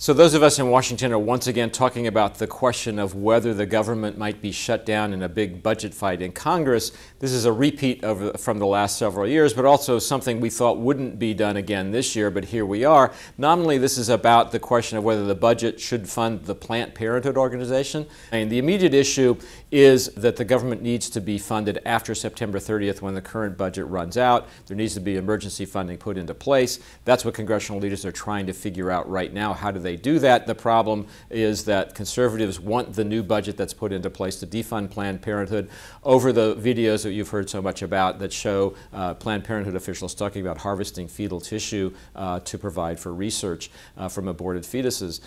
So those of us in Washington are once again talking about the question of whether the government might be shut down in a big budget fight in Congress. This is a repeat from the last several years, but also something we thought wouldn't be done again this year, but here we are. Nominally, this is about the question of whether the budget should fund the Planned Parenthood organization. And the immediate issue is that the government needs to be funded after September 30th when the current budget runs out. There needs to be emergency funding put into place. That's what congressional leaders are trying to figure out right now. How do they do that? The problem is that conservatives want the new budget that's put into place to defund Planned Parenthood. Over the videos that you've heard so much about that show Planned Parenthood officials talking about harvesting fetal tissue to provide for research from aborted fetuses.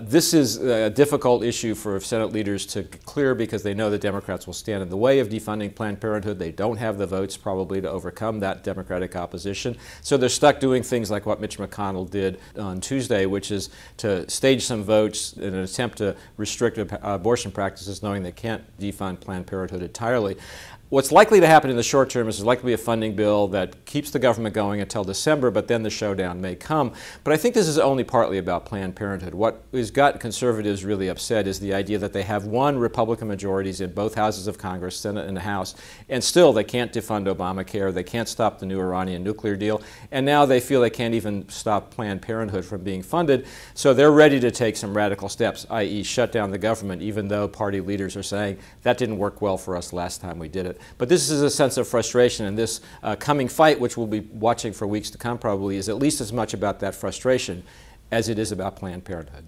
This is a difficult issue for Senate leaders to clear because they know that Democrats will stand in the way of defunding Planned Parenthood. They don't have the votes probably to overcome that Democratic opposition. So they're stuck doing things like what Mitch McConnell did on Tuesday, which is to stage some votes in an attempt to restrict abortion practices, knowing they can't defund Planned Parenthood entirely. What's likely to happen in the short term is there's likely to be a funding bill that keeps the government going until December, but then the showdown may come. But I think this is only partly about Planned Parenthood. What has got conservatives really upset is the idea that they have won Republican majorities in both houses of Congress, Senate and the House, and still they can't defund Obamacare, they can't stop the new Iranian nuclear deal, and now they feel they can't even stop Planned Parenthood from being funded. So they're ready to take some radical steps, i.e. shut down the government, even though party leaders are saying that didn't work well for us last time we did it. But this is a sense of frustration, and this coming fight, which we'll be watching for weeks to come probably, is at least as much about that frustration as it is about Planned Parenthood.